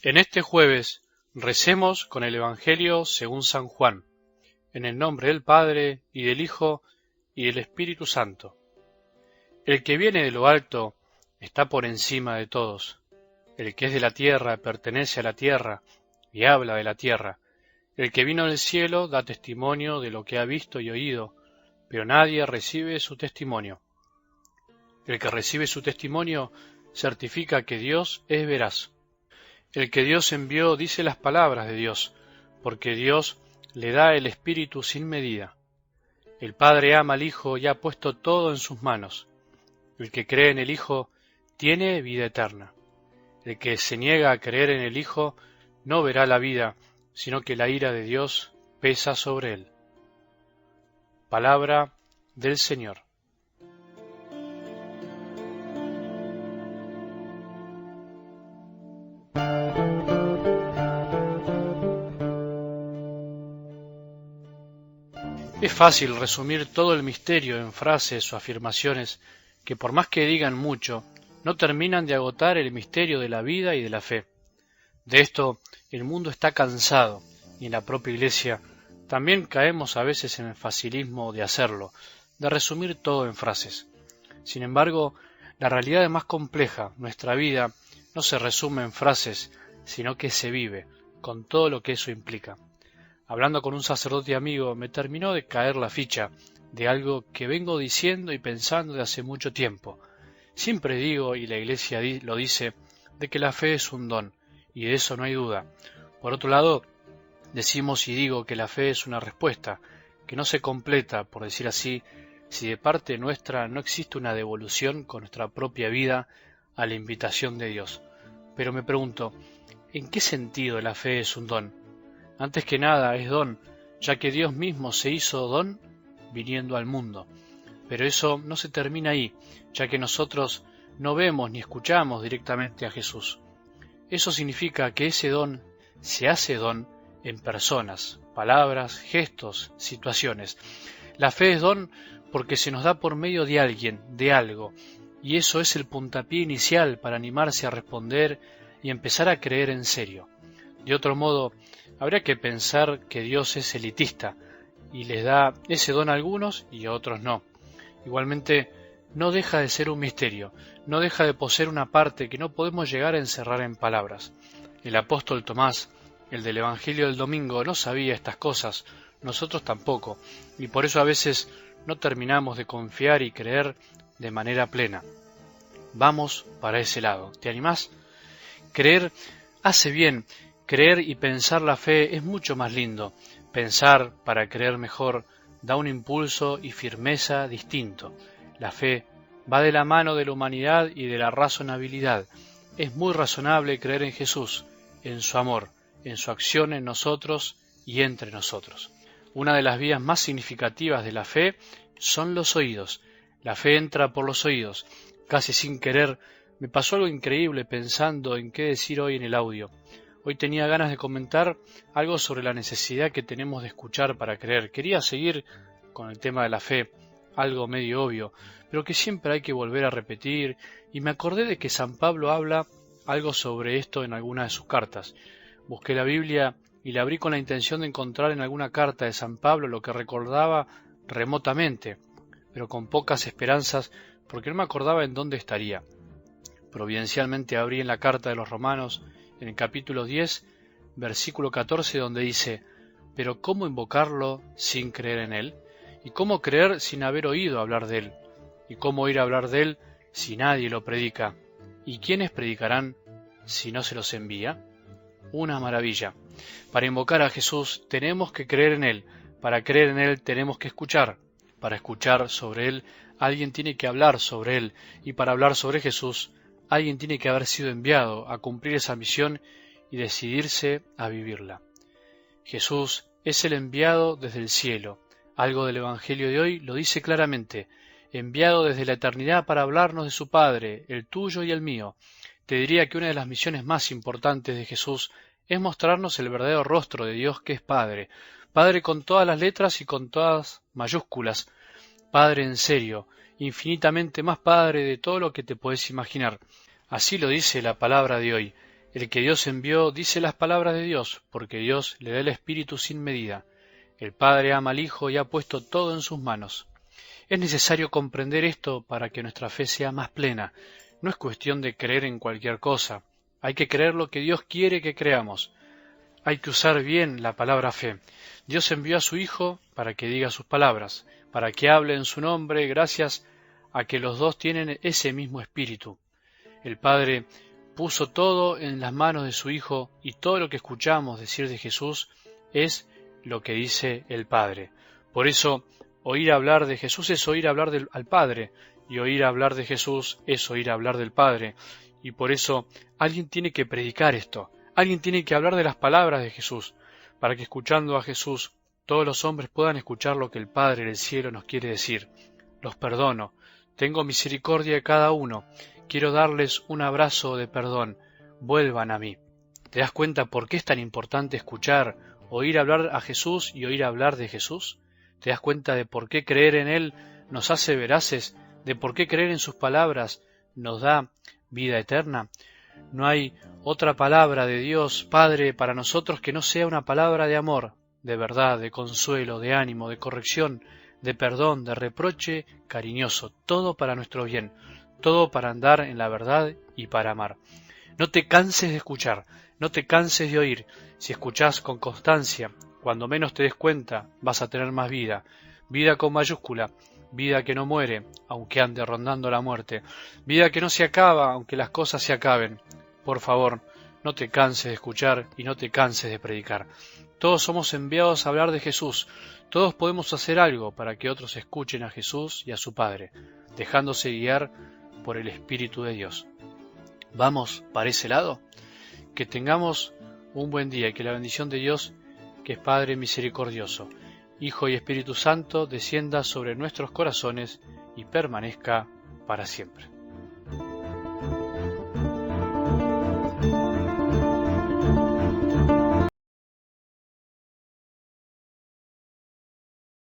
En este jueves recemos con el Evangelio según San Juan, en el nombre del Padre, y del Hijo, y del Espíritu Santo. El que viene de lo alto está por encima de todos. El que es de la tierra pertenece a la tierra y habla de la tierra. El que vino del cielo da testimonio de lo que ha visto y oído, pero nadie recibe su testimonio. El que recibe su testimonio certifica que Dios es veraz. El que Dios envió dice las palabras de Dios, porque Dios le da el Espíritu sin medida. El Padre ama al Hijo y ha puesto todo en sus manos. El que cree en el Hijo tiene vida eterna. El que se niega a creer en el Hijo no verá la vida, sino que la ira de Dios pesa sobre él. Palabra del Señor. Es fácil resumir todo el misterio en frases o afirmaciones que, por más que digan mucho, no terminan de agotar el misterio de la vida y de la fe. De esto el mundo está cansado, y en la propia Iglesia también caemos a veces en el facilismo de hacerlo, de resumir todo en frases. Sin embargo, la realidad es más compleja. Nuestra vida no se resume en frases, sino que se vive, con todo lo que eso implica. Hablando con un sacerdote amigo, me terminó de caer la ficha de algo que vengo diciendo y pensando de hace mucho tiempo. Siempre digo, y la Iglesia lo dice, de que la fe es un don, y de eso no hay duda. Por otro lado, decimos y digo que la fe es una respuesta, que no se completa, por decir así, si de parte nuestra no existe una devolución con nuestra propia vida a la invitación de Dios. Pero me pregunto, ¿en qué sentido la fe es un don? Antes que nada es don, ya que Dios mismo se hizo don viniendo al mundo. Pero eso no se termina ahí, ya que nosotros no vemos ni escuchamos directamente a Jesús. Eso significa que ese don se hace don en personas, palabras, gestos, situaciones. La fe es don porque se nos da por medio de alguien, de algo, y eso es el puntapié inicial para animarse a responder y empezar a creer en serio. De otro modo, habría que pensar que Dios es elitista y les da ese don a algunos y a otros no. Igualmente, no deja de ser un misterio, no deja de poseer una parte que no podemos llegar a encerrar en palabras. El apóstol Tomás, el del Evangelio del domingo, no sabía estas cosas, nosotros tampoco, y por eso a veces no terminamos de confiar y creer de manera plena. Vamos para ese lado. ¿Te animás? Creer hace bien. Creer y pensar la fe es mucho más lindo. Pensar para creer mejor da un impulso y firmeza distinto. La fe va de la mano de la humanidad y de la razonabilidad. Es muy razonable creer en Jesús, en su amor, en su acción en nosotros y entre nosotros. Una de las vías más significativas de la fe son los oídos. La fe entra por los oídos. Casi sin querer, me pasó algo increíble pensando en qué decir hoy en el audio. Hoy tenía ganas de comentar algo sobre la necesidad que tenemos de escuchar para creer. Quería seguir con el tema de la fe, algo medio obvio, pero que siempre hay que volver a repetir, y me acordé de que San Pablo habla algo sobre esto en alguna de sus cartas. Busqué la Biblia y la abrí con la intención de encontrar en alguna carta de San Pablo lo que recordaba remotamente, pero con pocas esperanzas porque no me acordaba en dónde estaría. Providencialmente abrí en la carta de los Romanos, en el capítulo 10, versículo 14, donde dice: «Pero ¿cómo invocarlo sin creer en él? ¿Y cómo creer sin haber oído hablar de él? ¿Y cómo oír hablar de él si nadie lo predica? ¿Y quiénes predicarán si no se los envía?». Una maravilla. Para invocar a Jesús tenemos que creer en él. Para creer en él tenemos que escuchar. Para escuchar sobre él, alguien tiene que hablar sobre él. Y para hablar sobre Jesús, alguien tiene que haber sido enviado a cumplir esa misión y decidirse a vivirla. Jesús es el enviado desde el cielo. Algo del Evangelio de hoy lo dice claramente: enviado desde la eternidad para hablarnos de su Padre, el tuyo y el mío. Te diría que una de las misiones más importantes de Jesús es mostrarnos el verdadero rostro de Dios, que es Padre. Padre con todas las letras y con todas mayúsculas. Padre en serio, infinitamente más Padre de todo lo que te puedes imaginar. Así lo dice la palabra de hoy. El que Dios envió dice las palabras de Dios, porque Dios le da el Espíritu sin medida. El Padre ama al Hijo y ha puesto todo en sus manos. Es necesario comprender esto para que nuestra fe sea más plena. No es cuestión de creer en cualquier cosa. Hay que creer lo que Dios quiere que creamos. Hay que usar bien la palabra fe. Dios envió a su Hijo para que diga sus palabras, para que hable en su nombre, gracias a que los dos tienen ese mismo espíritu. El Padre puso todo en las manos de su Hijo y todo lo que escuchamos decir de Jesús es lo que dice el Padre. Por eso, oír hablar de Jesús es oír hablar al Padre, y oír hablar de Jesús es oír hablar del Padre. Y por eso alguien tiene que predicar esto, alguien tiene que hablar de las palabras de Jesús, para que escuchando a Jesús todos los hombres puedan escuchar lo que el Padre del cielo nos quiere decir. Los perdono, tengo misericordia de cada uno, quiero darles un abrazo de perdón, vuelvan a mí. ¿Te das cuenta por qué es tan importante escuchar, oír hablar a Jesús y oír hablar de Jesús? ¿Te das cuenta de por qué creer en Él nos hace veraces, de por qué creer en sus palabras nos da vida eterna? No hay otra palabra de Dios Padre para nosotros que no sea una palabra de amor, de verdad, de consuelo, de ánimo, de corrección, de perdón, de reproche cariñoso, todo para nuestro bien, todo para andar en la verdad y para amar. No te canses de escuchar, no te canses de oír. Si escuchás con constancia, cuando menos te des cuenta, vas a tener más vida. Vida con mayúscula, vida que no muere, aunque ande rondando la muerte. Vida que no se acaba, aunque las cosas se acaben. Por favor, no te canses de escuchar y no te canses de predicar. Todos somos enviados a hablar de Jesús. Todos podemos hacer algo para que otros escuchen a Jesús y a su Padre, dejándose guiar por el Espíritu de Dios. ¿Vamos para ese lado? Que tengamos un buen día y que la bendición de Dios, que es Padre misericordioso, Hijo y Espíritu Santo, descienda sobre nuestros corazones y permanezca para siempre.